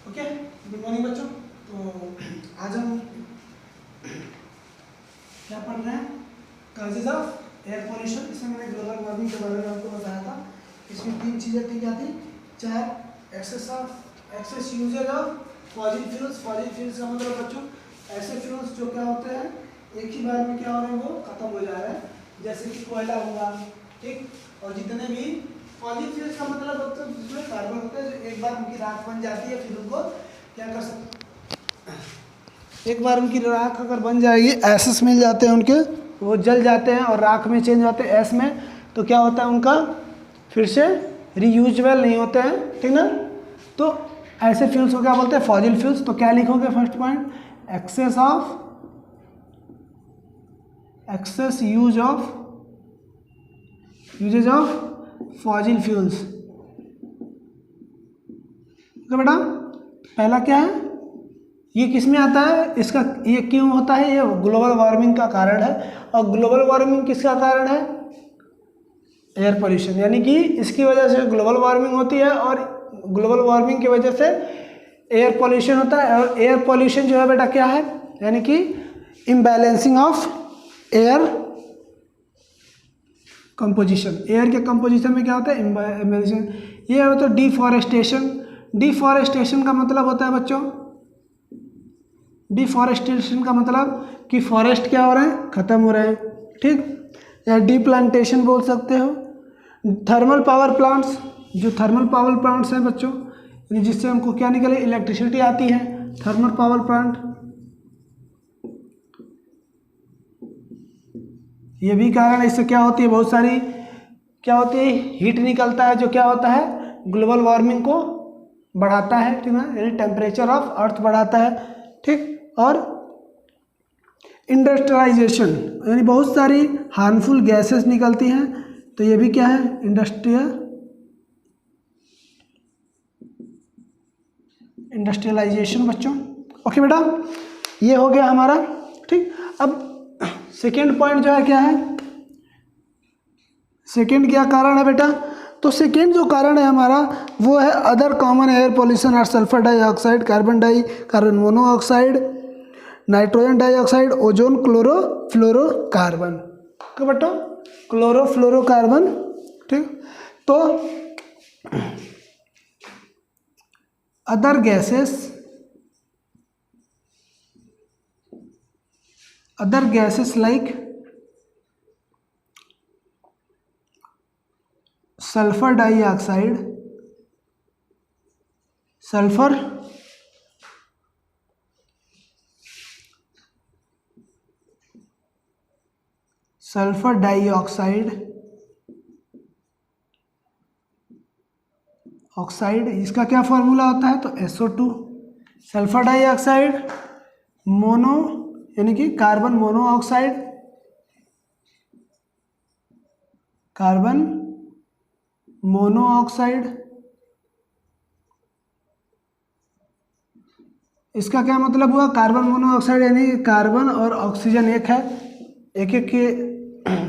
Okay, good morning बच्चों। तो आज हम क्या पढ़ रहे हैं? Causes of air pollution. इसमें मैंने ग्लोबल वार्मिंग के बारे में आपको बताया था। इसमें 3 चीज़ें थी। क्या थी? चाहे excess uses of fossil fuels. Fossil fuels का मतलब बच्चों ऐसे फ्यूल्स जो क्या होते हैं एक ही बार में क्या हो रहे हैं, वो खत्म हो जा रहे हैं, जैसे कि कोयला होगा, ठीक। और जितने भी फॉसिल फ्यूल्स का मतलब होता है जिसमें कार्बन होता है, जो एक बार उनकी राख बन जाती है, फिर उनको क्या कर सकते, एक बार उनकी राख अगर बन जाएगी, एसेस मिल जाते हैं उनके, वो जल जाते हैं और राख में चेंज होते हैं एस में, तो क्या होता है उनका फिर से रीयूजेबल नहीं होते हैं, ठीक ना। तो ऐसे फ्यूल्स को क्या बोलते हैं? Fossil fuels. तो क्या लिखोगे first point? Excess uses of fossil fuels. Okay बेटा, पहला क्या है, ये किस में आता है, इसका ये क्यों होता है? ये ग्लोबल वार्मिंग का कारण है। और ग्लोबल वार्मिंग किसका कारण है? Air pollution. यानी कि इसकी वजह से ग्लोबल वार्मिंग होती है और ग्लोबल वार्मिंग की वजह से एयर पोल्यूशन होता है। और एयर पोल्यूशन जो है बेटा क्या है? यानी कि imbalancing of air composition. Air के कंपोजिशन में क्या होता है? इम्बैलेंसिंग। ये होता है डिफॉरेस्टेशन। डिफॉरेस्टेशन का मतलब होता है बच्चों, डिफॉरेस्टेशन का मतलब कि फॉरेस्ट क्या हो रहे हैं? खत्म हो रहे हैं, ठीक। या डीप्लांटेशन बोल सकते हो। थर्मल पावर प्लांट्स, जो थर्मल पावर प्लांट्स हैं बच्चों, जिससे हमको क्या निकले? इलेक्ट्रिसिटी आती है, थर्मल पावर प्लांट। ये भी कारण है, इससे क्या होती है, बहुत सारी क्या होती है, हीट निकलता है, जो क्या होता है, ग्लोबल वार्मिंग को बढ़ाता है, ठीक ना। यानी टेम्परेचर ऑफ अर्थ बढ़ाता है, ठीक। और इंडस्ट्रियलाइजेशन, यानी बहुत सारी हार्मफुल गैसेस निकलती हैं, तो ये भी क्या है? इंडस्ट्रियलाइजेशन बच्चों। ओके बेटा, ये हो गया हमारा, ठीक। अब सेकेंड पॉइंट जो है क्या है? सेकेंड क्या कारण है बेटा? तो सेकेंड जो कारण है हमारा वो है other common air pollution are sulphur dioxide, carbon monoxide, nitrogen dioxide, ozone, chlorofluorocarbon. क्या बेटा? क्लोरोफ्लोरोकार्बन, ठीक। तो other gases like sulphur dioxide, sulphur dioxide oxide, इसका क्या फॉर्मूला होता है? तो SO2। सल्फर डाइऑक्साइड मोनो, यानी कि कार्बन मोनोऑक्साइड, कार्बन मोनोऑक्साइड, इसका क्या मतलब हुआ? कार्बन मोनोऑक्साइड यानी कार्बन और ऑक्सीजन एक है, एक एक के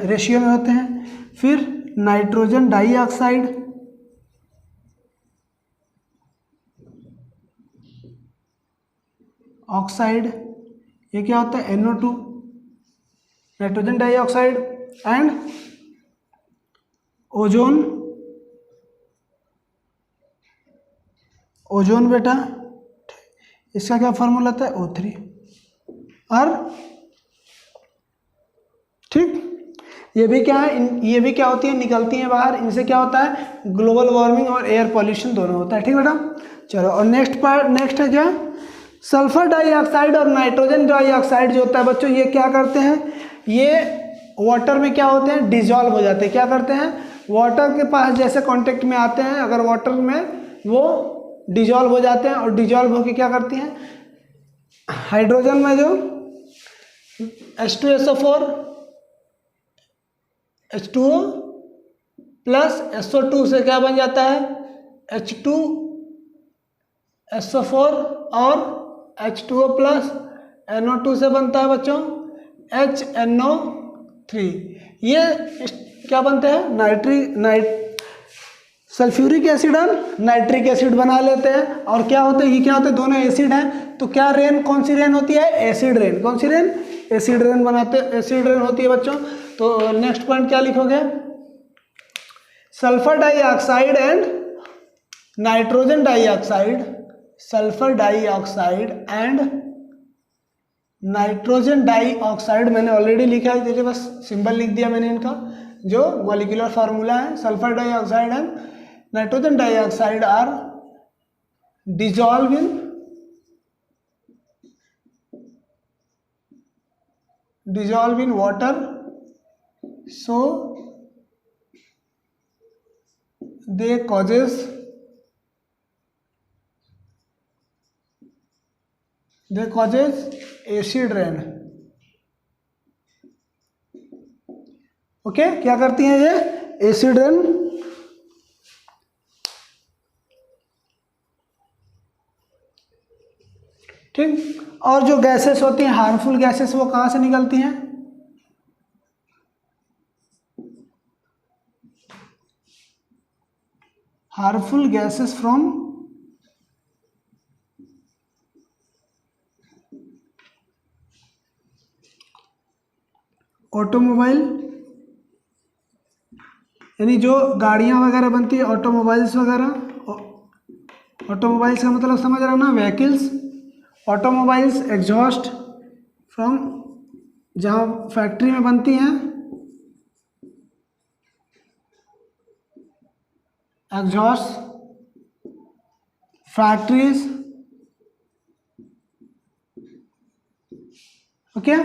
रेशियो में होते हैं। फिर नाइट्रोजन डाइऑक्साइड, ऑक्साइड, ये क्या होता है? NO2, nitrogen dioxide. And ozone बेटा, इसका क्या फॉर्मूला होता है? O3। और ठीक, ये भी क्या है? ये भी क्या होती है? निकलती हैं बाहर। इनसे क्या होता है? ग्लोबल वार्मिंग और एयर पॉल्यूशन दोनों होता है, ठीक बेटा। चलो, और नेक्स्ट है क्या? सल्फर डाइऑक्साइड और नाइट्रोजन डाइऑक्साइड जो होता है बच्चों, ये क्या करते हैं? ये वाटर में क्या होते हैं? डिजॉल्व हो जाते हैं। क्या करते हैं? वाटर के पास जैसे कांटेक्ट में आते हैं, अगर वाटर में वो डिजॉल्व हो जाते हैं, और डिजॉल्व होकर क्या करती हैं? हाइड्रोजन में जो H2SO4 H2O प्लस SO2 से क्या बन जाता है? H2SO4 और H2O प्लस NO2 से बनता है बच्चों HNO3। ये क्या बनते हैं? सल्फ्यूरिक एसिड और नाइट्रिक एसिड बना लेते हैं। और क्या होते हैं, ये क्या होते हैं, दोनों एसिड हैं, तो क्या रेन, कौन सी रेन होती है, एसिड रेन। कौन सी रेन, एसिड रेन बनाते, एसिड रेन होती है बच्चों। तो नेक्स्ट पॉइंट क्या लिखोगे, sulphur dioxide and nitrogen dioxide, sulphur dioxide and nitrogen dioxide मैंने ऑलरेडी लिखा है, देखिए बस सिंबल लिख दिया मैंने इनका, जो मॉलिक्यूलर फार्मूला है। Sulphur dioxide and nitrogen dioxide are dissolve in water, so they causes acid rain। Okay, क्या करती हैं ये, एसिड रेन। ठीक, और जो गैसेस होती हैं हार्मफुल गैसेस, वो कहाँ से निकलती हैं, हार्मफुल गैसेस फ्रॉम ऑटोमोबाइल, यानी जो गाड़ियाँ वगैरह बनती है, ऑटोमोबाइल्स वगैरह, ऑटोमोबाइल्स का मतलब समझ रहे हो ना, व्हीकल्स, ऑटोमोबाइल्स, एग्जॉस्ट फ्रॉम, जहाँ फैक्ट्री में बनती हैं, exhaust factories. Okay,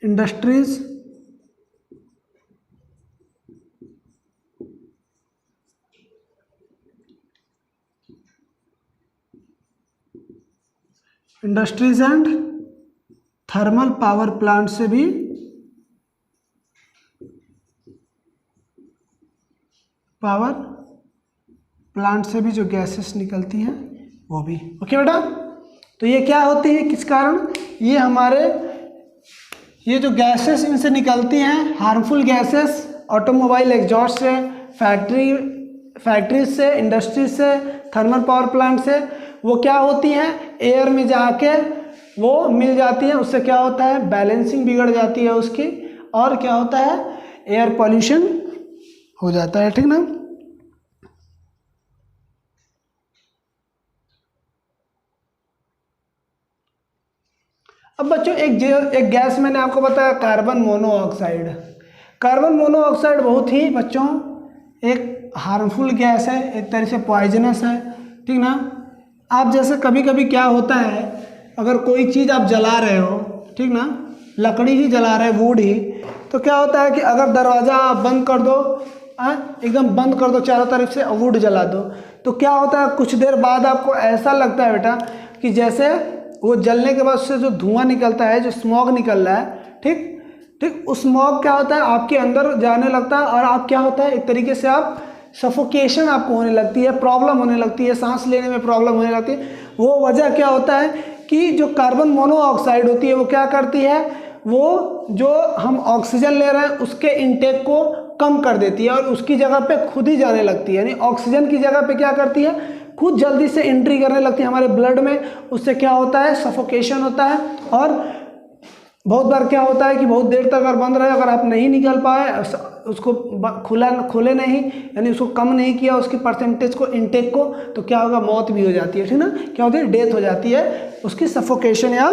industries, industries and thermal power plant से भी जो गैसेस निकलती हैं वो भी। ओके बेटा, तो ये क्या होती है, किस कारण, ये हमारे, ये जो गैसेस इनसे निकलती हैं, हार्मफुल गैसेस ऑटोमोबाइल एग्जॉस्ट से, फैक्ट्रीज से, इंडस्ट्रीज से, थर्मल पावर प्लांट से, वो क्या होती हैं, एयर में जाके वो मिल जाती है। उससे क्या होता है, बैलेंसिंग बिगड़ जाती है उसकी, और क्या होता है, एयर पॉल्यूशन हो जाता है। ठीक ना। अब बच्चों एक गैस मैंने आपको बताया, कार्बन मोनोऑक्साइड। कार्बन मोनोऑक्साइड बहुत ही बच्चों एक हार्मफुल गैस है, एक तरह से पॉइजनस है। ठीक ना। आप जैसे कभी कभी क्या होता है, अगर कोई चीज़ आप जला रहे हो, ठीक ना, लकड़ी ही जला रहे, वुड ही, तो क्या होता है कि अगर दरवाज़ा आप बंद कर दो, एकदम बंद कर दो चारों तरफ से, वुड जला दो, तो क्या होता है, कुछ देर बाद आपको ऐसा लगता है बेटा कि जैसे वो जलने के बाद उससे जो धुआं निकलता है, जो स्मॉग निकल रहा है, ठीक, उस स्मॉग क्या होता है आपके अंदर जाने लगता है, और आप क्या होता है, एक तरीके से आप सफोकेशन आपको होने लगती है, प्रॉब्लम होने लगती है, सांस लेने में प्रॉब्लम होने लगती है। वो वजह क्या होता है कि जो कार्बन मोनोऑक्साइड होती है वो क्या करती है, वो जो हम ऑक्सीजन ले रहे हैं उसके इनटेक को कम कर देती है, और उसकी जगह पे खुद ही जाने लगती है, यानी ऑक्सीजन की जगह पे क्या करती है, खुद जल्दी से एंट्री करने लगती है हमारे ब्लड में। उससे क्या होता है, सफोकेशन होता है। और बहुत बार क्या होता है कि बहुत देर तक अगर बंद रहे, अगर आप नहीं निकल पाए, उसको खोले नहीं, यानी उसको कम नहीं किया उसकी परसेंटेज को, इनटेक को, तो क्या होगा, मौत भी हो जाती है। ठीक ना, क्या होती है, डेथ हो जाती है उसकी, सफोकेशन या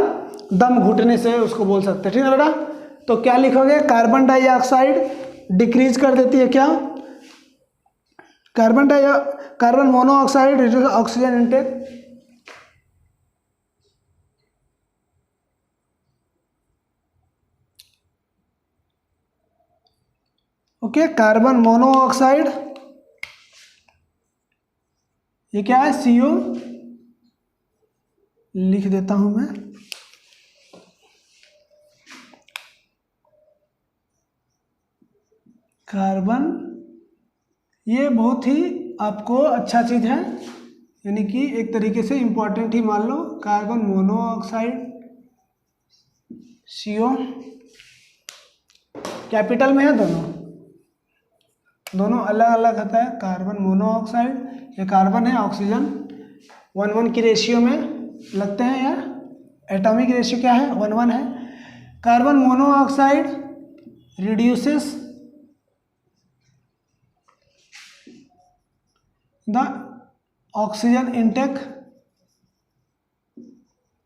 दम घुटने से उसको बोल सकते हैं। ठीक है बेटा। तो क्या लिखोगे, कार्बन डाइऑक्साइड डिक्रीज कर देती है, क्या, carbon monoxide reduce oxygen intake. Okay, carbon monoxide, ये क्या है, CO, लिख देता हूं मैं, कार्बन, ये बहुत ही आपको अच्छा चीज है, यानी कि एक तरीके से इंपॉर्टेंट ही मान लो, कार्बन मोनोऑक्साइड CO कैपिटल में है, दोनों अलग अलग होता है। कार्बन मोनोऑक्साइड, ये कार्बन है, ऑक्सीजन 1:1 की रेशियो में लगते हैं, या एटॉमिक रेशियो क्या है 1:1 है। Carbon monoxide reduces the oxygen intake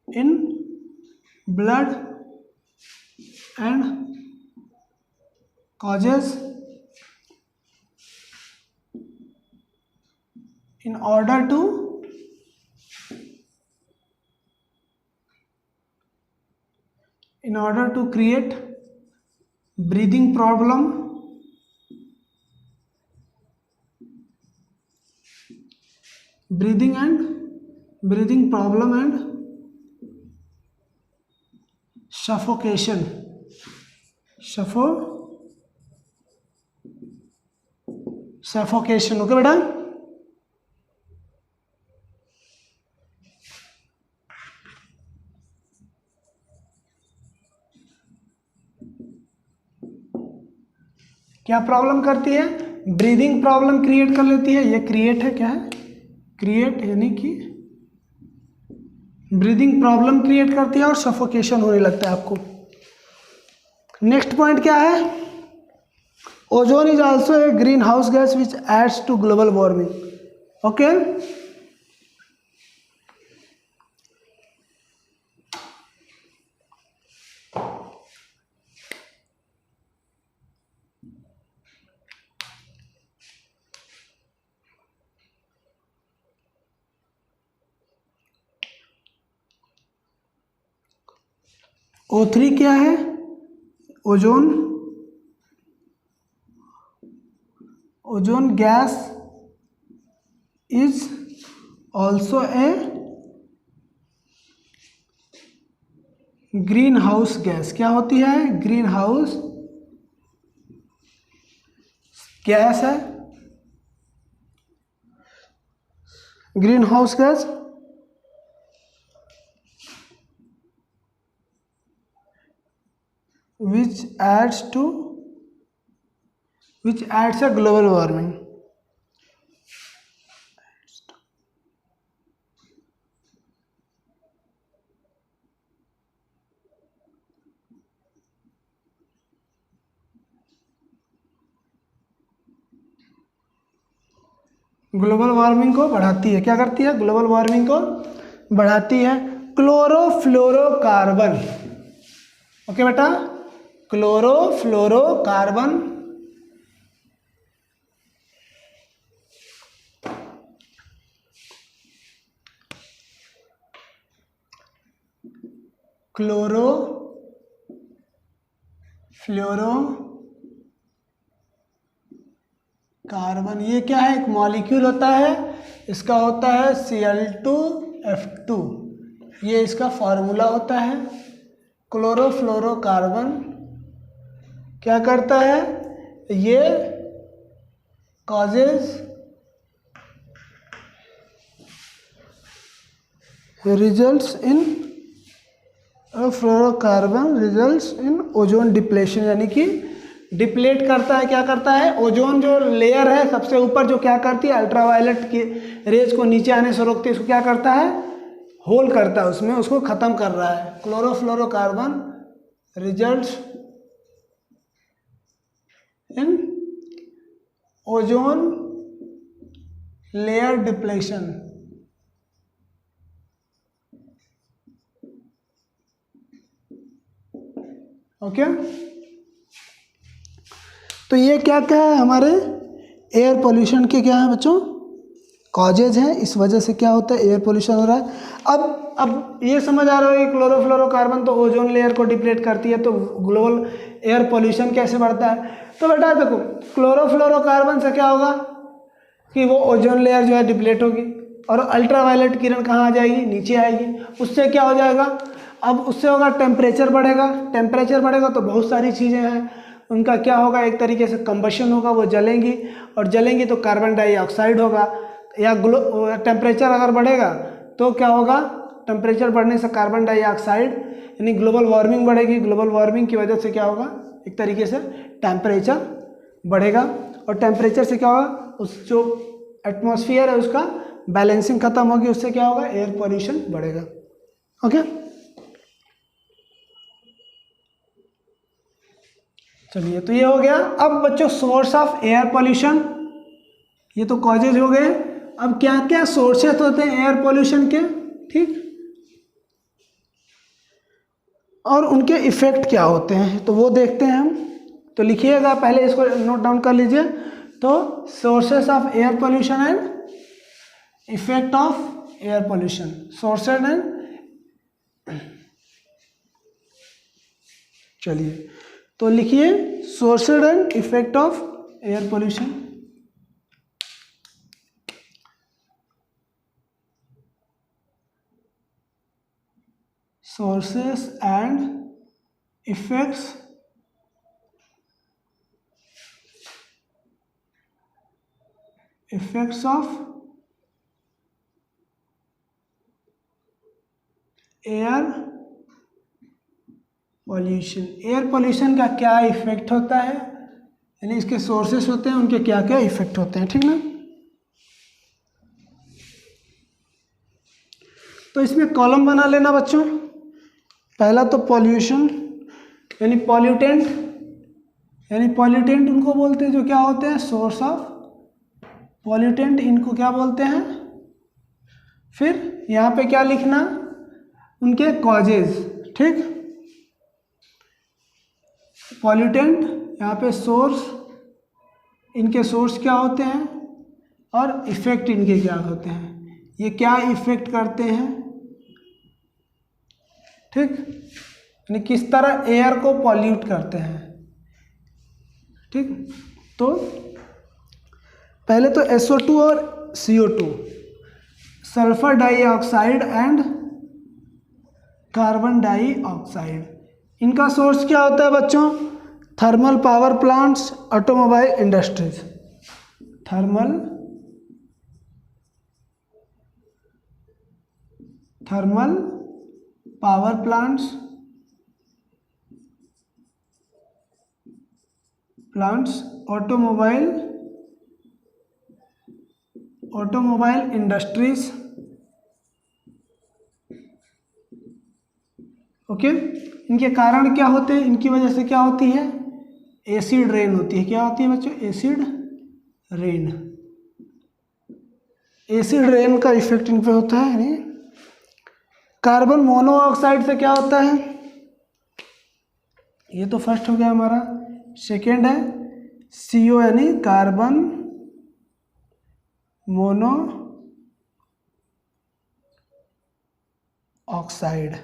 in blood and causes in order to create breathing problem, breathing problem and suffocation, okay बेटा। क्या प्रॉब्लम करती है? ब्रीदिंग प्रॉब्लम क्रिएट कर लेती है। ये क्रिएट है, क्या है? क्रिएट, यानी कि ब्रीदिंग प्रॉब्लम क्रिएट करती है और सफोकेशन होने लगता है आपको। नेक्स्ट पॉइंट क्या है? Ozone is also a green house gas which adds to global warming. Okay, O3 क्या है? Ozone gas is also a green house gas. क्या होती है? ग्रीन हाउस गैस है। Green house gas which adds a global warming। Global warming को बढ़ाती है। क्या करती है? ग्लोबल वार्मिंग को बढ़ाती है। क्लोरोफ्लोरोकार्बन, ओके बेटा, क्लोरोफ्लोरोकार्बन क्लोरोफ्लोरोकार्बन, ये क्या है? एक मॉलिक्यूल होता है, इसका होता है Cl2F2, ये इसका फॉर्मूला होता है। क्लोरोफ्लोरोकार्बन क्या करता है? ये causes results in fluorocarbon results in ozone depletion, यानी कि डिप्लेट करता है। क्या करता है? ओजोन जो लेयर है सबसे ऊपर, जो क्या करती है? अल्ट्रावायलेट की रेज को नीचे आने से रोकती है, इसको क्या करता है? होल करता है उसमें, उसको ख़त्म कर रहा है। Chlorofluorocarbon results in ozone layer depletion. Okay, तो ये क्या क्या है? हमारे एयर पोल्यूशन के क्या है बच्चों? कॉजेज हैं। इस वजह से क्या होता है? एयर पोल्यूशन हो रहा है। अब ये समझ आ रहा है कि क्लोरोफ्लोरोकार्बन तो ओजोन लेयर को डिप्लेट करती है, तो ग्लोबल एयर पोल्यूशन कैसे बढ़ता है? तो बेटा देखो, क्लोरोफ्लोरोकार्बन से क्या होगा कि वो ओजोन लेयर जो है डिप्लेट होगी और अल्ट्रावायलेट किरण कहाँ आ जाएगी? नीचे आएगी। उससे क्या हो जाएगा? अब उससे होगा टेम्परेचर बढ़ेगा। टेम्परेचर बढ़ेगा तो बहुत सारी चीज़ें हैं, उनका क्या होगा? एक तरीके से कंबशन होगा, वो जलेंगी, और जलेंगी तो कार्बन डाइऑक्साइड होगा। या टेम्परेचर अगर बढ़ेगा तो क्या होगा? टेम्परेचर बढ़ने से कार्बन डाइऑक्साइड यानी ग्लोबल वार्मिंग बढ़ेगी। ग्लोबल वार्मिंग की वजह से क्या होगा, एक तरीके से टेम्परेचर बढ़ेगा, और टेम्परेचर से क्या होगा, उस जो एटमॉस्फेयर है उसका बैलेंसिंग खत्म होगी, उससे क्या होगा, एयर पॉल्यूशन बढ़ेगा। ओके, चलिए तो ये हो गया। अब बच्चों सोर्स ऑफ एयर पॉल्यूशन, ये तो कॉजेज हो गए। अब क्या क्या सोर्सेस होते हैं एयर पॉल्यूशन के, ठीक, और उनके इफेक्ट क्या होते हैं, तो वो देखते हैं हम। तो लिखिएगा, पहले इसको नोट डाउन कर लीजिए। तो sources of air pollution and effect of air pollution, sources and, चलिए तो लिखिए sources and effect of air pollution. sources and effects of air pollution. Air pollution का क्या इफेक्ट होता है, यानी इसके सोर्सेस होते हैं, उनके क्या क्या इफेक्ट होते हैं, ठीक ना। तो इसमें कॉलम बना लेना बच्चों। पहला तो पॉल्यूशन यानी पॉल्यूटेंट, यानी पॉल्यूटेंट उनको बोलते हैं जो क्या होते हैं, सोर्स ऑफ पॉल्यूटेंट, इनको क्या बोलते हैं। फिर यहाँ पे क्या लिखना, उनके कॉजेज, ठीक, पॉल्यूटेंट, यहाँ पे सोर्स, इनके सोर्स क्या होते हैं, और इफेक्ट इनके क्या होते हैं, ये क्या इफेक्ट करते हैं, ठीक, यानी किस तरह एयर को पॉल्यूट करते हैं, ठीक। तो पहले तो SO2 और CO2, sulphur dioxide and carbon dioxide, इनका सोर्स क्या होता है बच्चों, thermal power plants, automobile industries, thermal power plants, automobile industries, okay. इनके कारण क्या होते हैं, इनकी वजह से क्या होती है, एसिड रेन होती है। क्या होती है बच्चों, एसिड रेन। एसिड रेन का इफेक्ट इन पे होता है। यानी कार्बन मोनोऑक्साइड से क्या होता है, ये तो फर्स्ट हो गया हमारा। सेकेंड है CO यानी carbon mono oxide.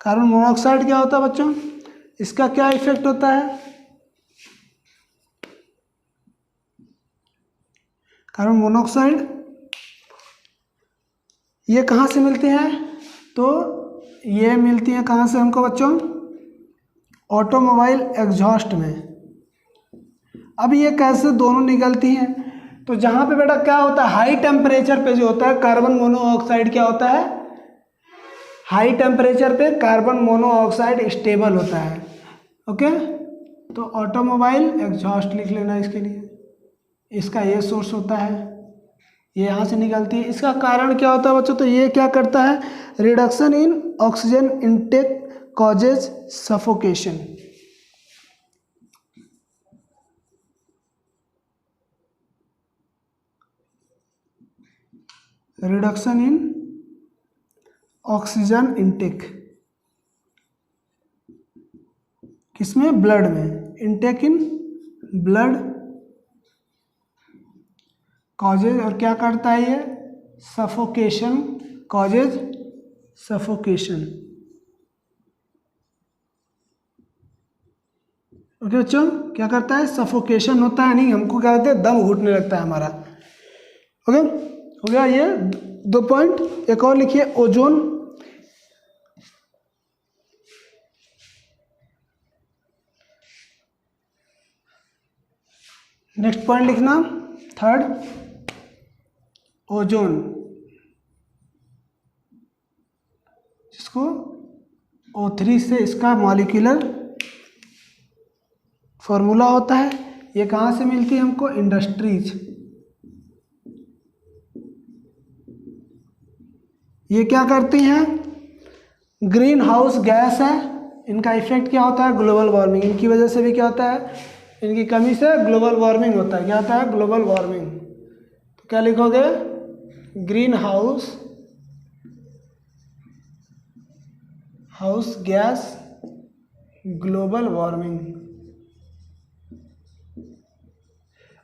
Carbon monoxide क्या होता है बच्चों, इसका क्या इफेक्ट होता है, कार्बन मोनोऑक्साइड ये कहाँ से मिलती हैं, तो ये मिलती हैं कहाँ से हमको बच्चों, ऑटोमोबाइल एग्जॉस्ट में। अब ये कैसे दोनों निकलती हैं, तो जहाँ पे बेटा क्या होता है, हाई टेम्परेचर पे जो होता है कार्बन मोनोऑक्साइड क्या होता है, हाई टेम्परेचर पे कार्बन मोनोऑक्साइड स्टेबल होता है, ओके। तो ऑटोमोबाइल एग्जॉस्ट लिख लेना इसके लिए, इसका ये सोर्स होता है, ये यहाँ से निकलती है। इसका कारण क्या होता है बच्चों, तो ये क्या करता है, reduction in oxygen intake causes suffocation. Reduction in oxygen intake, किसमें, ब्लड में, इनटेक इन ब्लड कॉजेज, और क्या करता है ये, सफोकेशन, कॉजेज सफोकेशन, ओके बच्चों। क्या करता है, सफोकेशन होता है, नहीं हमको क्या कहते हैं, दम घुटने लगता है हमारा, ओके। हो गया ये 2 पॉइंट। एक और लिखिए, ओजोन, नेक्स्ट पॉइंट लिखना, थर्ड, ओजोन। इसको O3 से इसका मॉलिक्यूलर फॉर्मूला होता है। ये कहाँ से मिलती है हमको? इंडस्ट्रीज। ये क्या करती हैं? ग्रीन हाउस गैस है, इनका इफेक्ट क्या होता है? Global warming. इनकी वजह से भी क्या होता है? इनकी कमी से ग्लोबल वार्मिंग होता है। क्या होता है? Global warming. तो क्या लिखोगे? Green house gas global warming.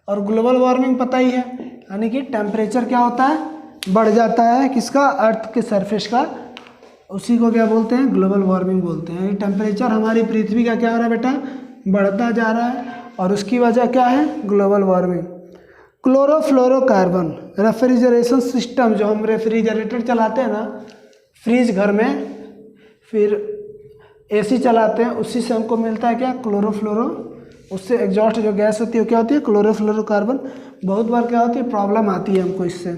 और ग्लोबल वार्मिंग पता ही है, यानी कि टेम्परेचर क्या होता है? बढ़ जाता है किसका? अर्थ के सरफेस का। उसी को क्या बोलते हैं? ग्लोबल वार्मिंग बोलते हैं। टेम्परेचर हमारी पृथ्वी का क्या हो रहा है बेटा? बढ़ता जा रहा है, और उसकी वजह क्या है? Global warming. Chlorofluorocarbon, refrigeration system, जो हम रेफ्रिजरेटर चलाते हैं ना फ्रिज घर में, फिर एसी चलाते हैं, उसी से हमको मिलता है क्या? क्लोरोफ्लोरो। उससे एग्जॉस्ट जो गैस होती है क्या होती है? क्लोरोफ्लोरोकार्बन। बहुत बार क्या होती है? प्रॉब्लम आती है हमको इससे।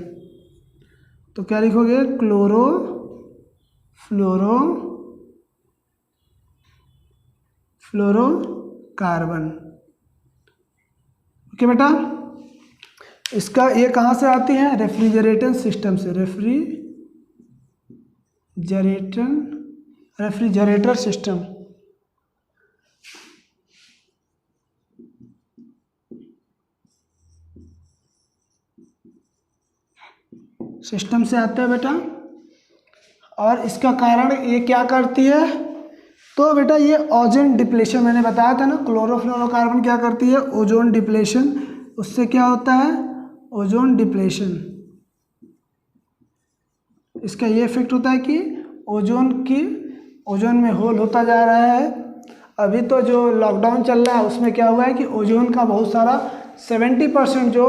तो क्या लिखोगे? क्लोरोफ्लोरोकार्बन। ओके बेटा, इसका ये कहाँ से आती है? रेफ्रिजरेटर सिस्टम से। Refrigerator system. सिस्टम से आता है बेटा। और इसका कारण ये क्या करती है? तो बेटा ये ओजोन डिप्लेशन, मैंने बताया था ना, क्लोरोफ्लोरोकार्बन क्या करती है? Ozone depletion. उससे क्या होता है? Ozone depletion. इसका ये इफेक्ट होता है कि ओजोन में होल होता जा रहा है। अभी तो जो लॉकडाउन चल रहा है उसमें क्या हुआ है कि ओजोन का बहुत सारा 70% जो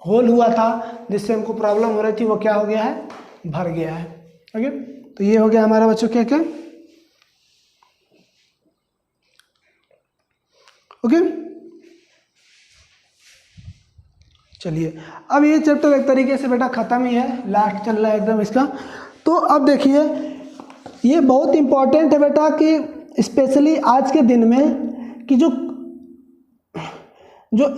होल हुआ था जिससे हमको प्रॉब्लम हो रही थी, वो क्या हो गया है? भर गया है। ओके, तो ये हो गया हमारा बच्चों क्या क्या। ओके, चलिए अब ये चैप्टर एक तरीके से बेटा खत्म ही है, लास्ट चल रहा है एकदम इसका। तो अब देखिए ये बहुत इम्पोर्टेंट है बेटा कि स्पेशली आज के दिन में कि जो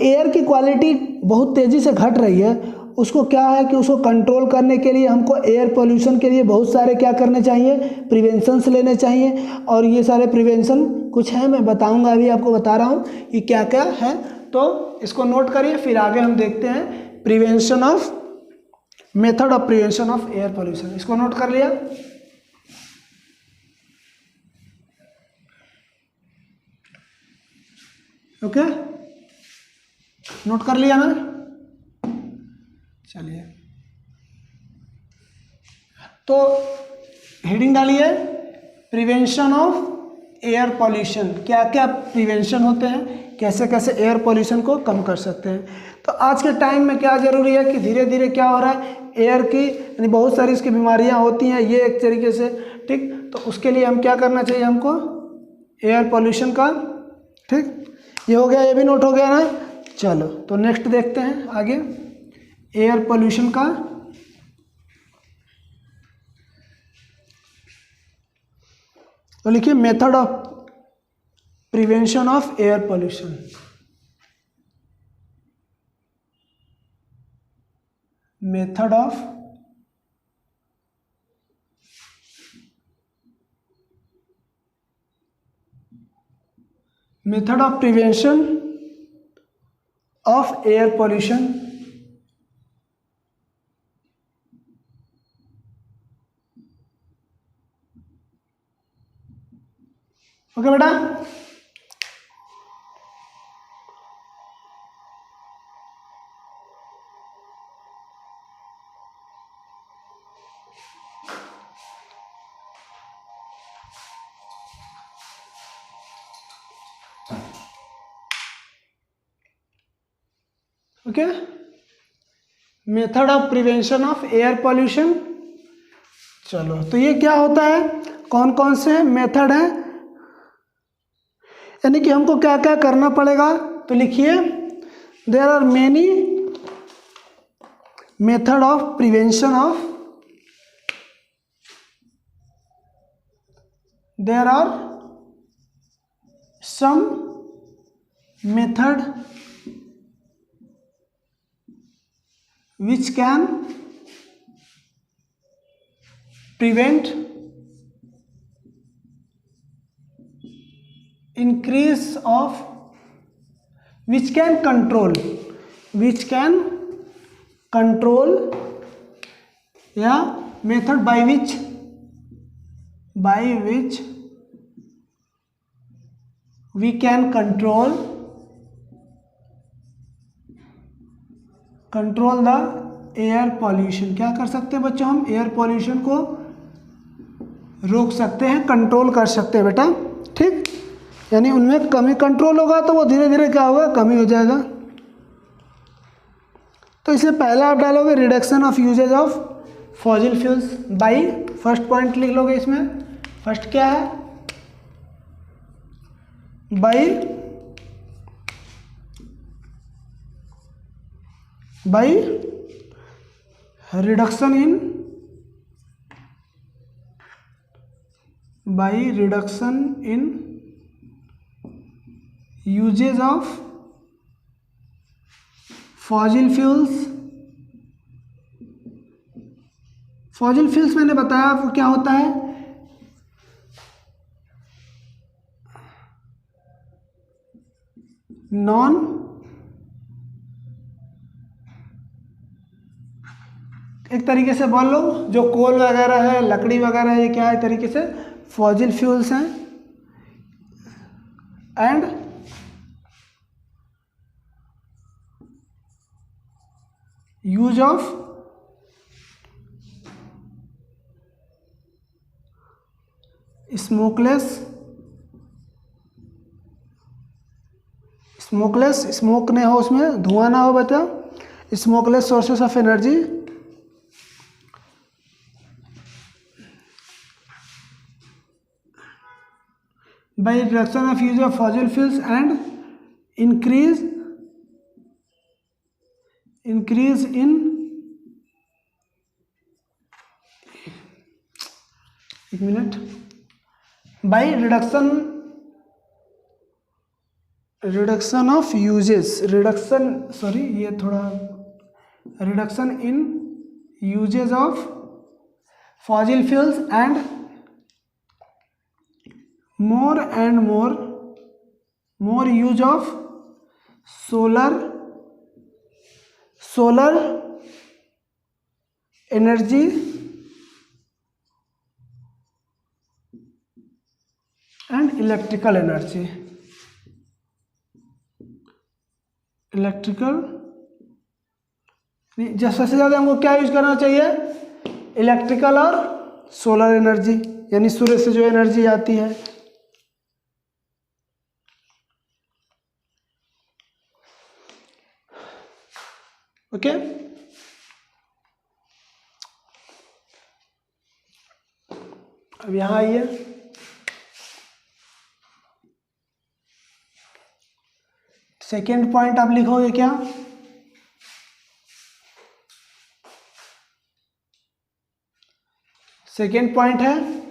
एयर की क्वालिटी बहुत तेज़ी से घट रही है, उसको क्या है कि उसको कंट्रोल करने के लिए हमको एयर पोल्यूशन के लिए बहुत सारे क्या करने चाहिए? प्रिवेंशंस लेने चाहिए। और ये सारे प्रिवेंशन कुछ हैं, मैं बताऊंगा, अभी आपको बता रहा हूँ कि क्या क्या है। तो इसको नोट करिए, फिर आगे हम देखते हैं method of prevention of air pollution. इसको नोट कर लिया? ओके, नोट कर लिया ना? चलिए, तो हेडिंग डालिए प्रिवेंशन ऑफ एयर पॉल्यूशन। क्या क्या प्रिवेंशन होते हैं, कैसे कैसे एयर पॉल्यूशन को कम कर सकते हैं। तो आज के टाइम में क्या ज़रूरी है कि धीरे धीरे क्या हो रहा है, एयर की यानी बहुत सारी इसकी बीमारियां होती हैं, ये एक तरीके से, ठीक। तो उसके लिए हम क्या करना चाहिए हमको? एयर पॉल्यूशन का, ठीक। ये हो गया, ये भी नोट हो गया ना? चलो तो नेक्स्ट देखते हैं आगे एयर पोल्यूशन का। तो लिखिए method of prevention of air pollution. Method of prevention of air pollution. Okay बेटा, okay, method of prevention of air pollution. चलो तो ये क्या होता है, कौन कौन से मेथड हैं, यानी कि हमको क्या क्या करना पड़ेगा। तो लिखिए there are many method of prevention of there are some method which can prevent increase of which can control या method by which we can control the air pollution. क्या कर सकते हैं बच्चों, हम एयर पॉल्यूशन को रोक सकते हैं, कंट्रोल कर सकते हैं बेटा। ठीक, यानी उनमें कमी कंट्रोल होगा तो वो धीरे धीरे क्या होगा, कमी हो जाएगा। तो इसमें पहला आप डालोगे reduction of uses of fossil fuels by, first point लिख लोगे इसमें। फर्स्ट क्या है, by reduction in uses of fossil fuels मैंने बताया आपको क्या होता है, नॉन एक तरीके से बोल लो जो कोल वगैरह है, लकड़ी वगैरह है, ये क्या है, तरीके से फॉसिल फ्यूल्स हैं। एंड यूज ऑफ स्मोक नहीं हो, उसमें धुआं ना हो बता, smokeless sources of energy by reduction of use of fossil fuels and increase in by reduction of uses reduction in uses of fossil fuels and more and more use of solar energy and electrical energy। सबसे ज़्यादा हमको क्या use करना चाहिए, electrical और solar energy, यानी सूर्य से जो एनर्जी आती है। ओके, अब यहां आइए, सेकेंड पॉइंट आप लिखोगे क्या, सेकेंड पॉइंट है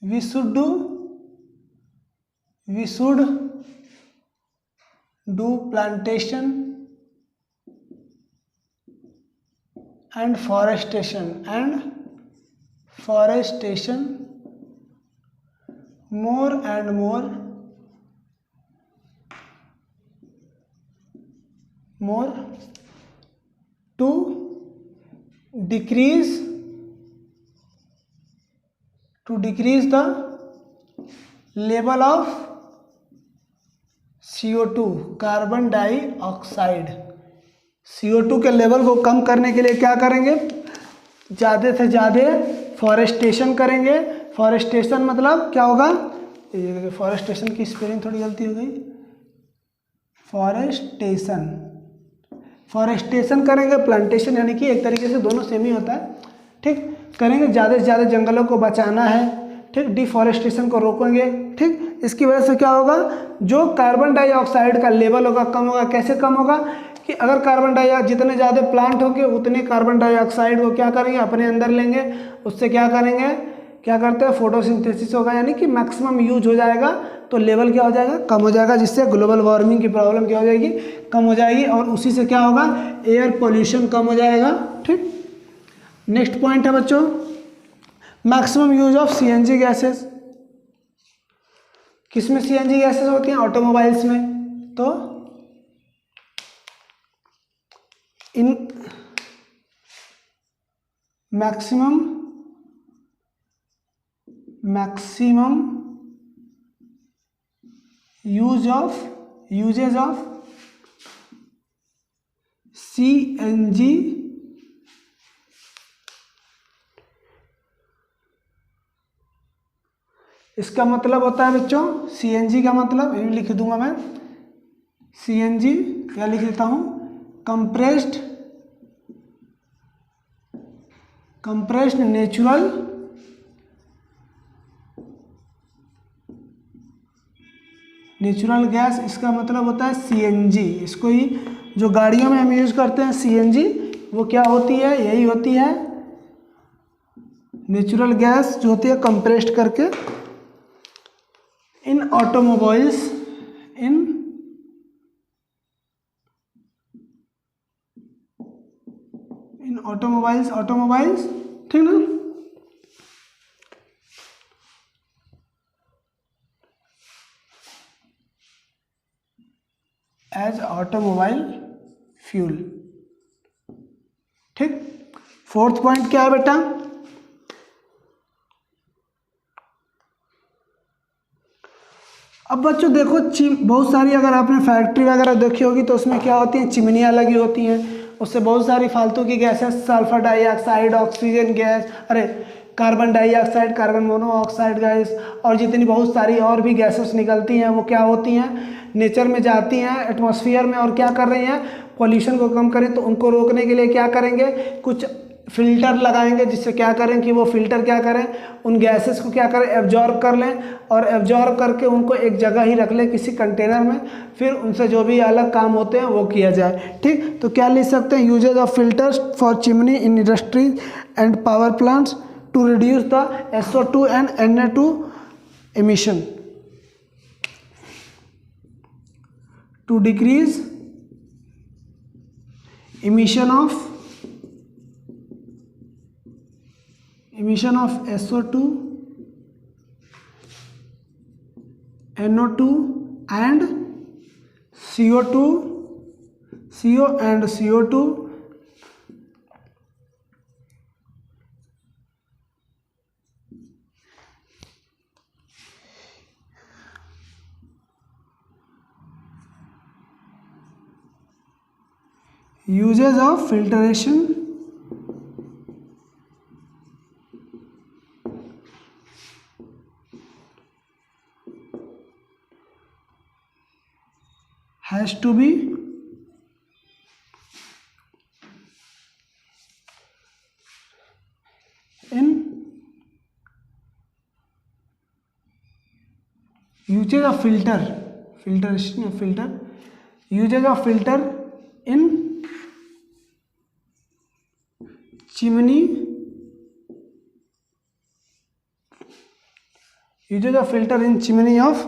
we should do plantation and forestation more and more to decrease the level of CO2 carbon dioxide. CO2 के लेवल को कम करने के लिए क्या करेंगे, ज़्यादा से ज़्यादा फॉरेस्टेशन करेंगे। फॉरेस्टेशन मतलब क्या होगा, फॉरेस्टेशन की स्पेलिंग थोड़ी गलती हो गई, फॉरेस्टेशन करेंगे, प्लांटेशन यानी कि एक तरीके से दोनों सेम ही होता है। ठीक, करेंगे, ज़्यादा से ज़्यादा जंगलों को बचाना है। ठीक, डिफॉरेस्टेशन को रोकेंगे। ठीक, इसकी वजह से क्या होगा, जो कार्बन डाइऑक्साइड का लेवल होगा कम होगा। कैसे कम होगा कि अगर कार्बन डाइऑक्साइड जितने ज़्यादा प्लांट होंगे उतने कार्बन डाइऑक्साइड को क्या करेंगे, अपने अंदर लेंगे, उससे क्या करेंगे, क्या करते हैं, फोटोसिंथेसिस होगा, यानी कि मैक्सिमम यूज हो जाएगा, तो लेवल क्या हो जाएगा, कम हो जाएगा, जिससे ग्लोबल वार्मिंग की प्रॉब्लम क्या हो जाएगी, कम हो जाएगी, और उसी से क्या होगा, एयर पोल्यूशन कम हो जाएगा। ठीक, नेक्स्ट पॉइंट है बच्चों, maximum use of CNG gases. किसमें सीएनजी गैसेस होती हैं, ऑटोमोबाइल्स में। तो इन मैक्सिमम यूजेज ऑफ सीएनजी इसका मतलब होता है बच्चों, सीएनजी का मतलब ये लिख दूंगा मैं, सीएनजी क्या लिख देता हूं, कंप्रेस्ड नेचुरल गैस, इसका मतलब होता है सीएनजी। इसको ही जो गाड़ियों में हम यूज करते हैं सीएनजी, वो क्या होती है, यही होती है नेचुरल गैस जो होती है कंप्रेस्ड करके। इन ऑटोमोबाइल्स ऑटोमोबाइल्स ठीक ना, एज ऑटोमोबाइल फ्यूल। ठीक, फोर्थ पॉइंट क्या है बेटा, अब बच्चों देखो बहुत सारी, अगर आपने फैक्ट्री वगैरह देखी होगी तो उसमें क्या होती हैं, चिमनियाँ लगी होती हैं, उससे बहुत सारी फालतू की gases, sulphur dioxide, oxygen gas, carbon dioxide, carbon monoxide gas, और जितनी बहुत सारी और भी गैसेस निकलती हैं, वो क्या होती हैं, नेचर में जाती हैं, एटमॉस्फेयर में, और क्या कर रही हैं, पॉल्यूशन को कम करें। तो उनको रोकने के लिए क्या करेंगे, कुछ फिल्टर लगाएंगे, जिससे क्या करें कि वो फिल्टर क्या करें, उन गैसेस को क्या करें, एब्जॉर्ब कर लें, और एब्जॉर्ब करके उनको एक जगह ही रख लें किसी कंटेनर में, फिर उनसे जो भी अलग काम होते हैं वो किया जाए। ठीक, तो क्या लिख सकते हैं, uses of filters for chimney in industries and power plants to reduce the SO2 एंड Na2 emission, to decrease emission of SO2, NO2 and CO2 uses of filtration has to be in usage of filter usage of filter in chimney, usage of filter in chimney of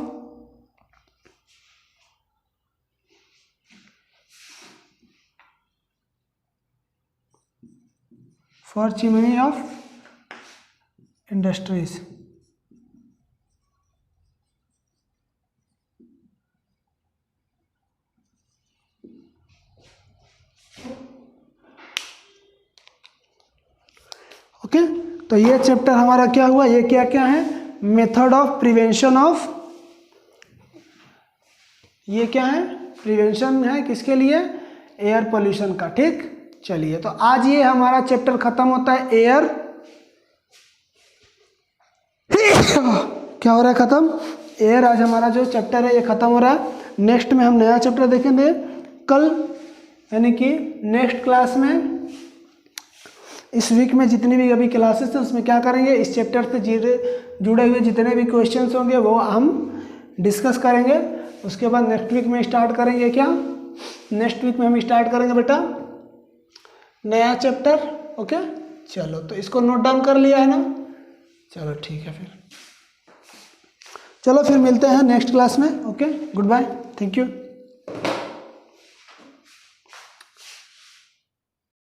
for chimney of industries। Okay, तो ये chapter हमारा क्या हुआ, ये क्या क्या है, method of prevention of, ये क्या है, प्रिवेंशन है किसके लिए, एयर पोल्यूशन का। ठीक, चलिए तो आज ये हमारा चैप्टर खत्म होता है, एयर क्या हो रहा है, खत्म, एयर आज हमारा जो चैप्टर है ये खत्म हो रहा है। नेक्स्ट में हम नया चैप्टर देखेंगे कल, यानी कि नेक्स्ट क्लास में इस वीक में जितनी भी अभी क्लासेस हैं उसमें क्या करेंगे, इस चैप्टर से जुड़े हुए जितने भी क्वेश्चंस होंगे वो हम डिस्कस करेंगे। उसके बाद नेक्स्ट वीक में स्टार्ट करेंगे क्या, नेक्स्ट वीक में हम स्टार्ट करेंगे बेटा नया चैप्टर। ओके चलो, तो इसको नोट डाउन कर लिया है ना, चलो ठीक है फिर, चलो फिर मिलते हैं नेक्स्ट क्लास में। Okay good bye, thank you.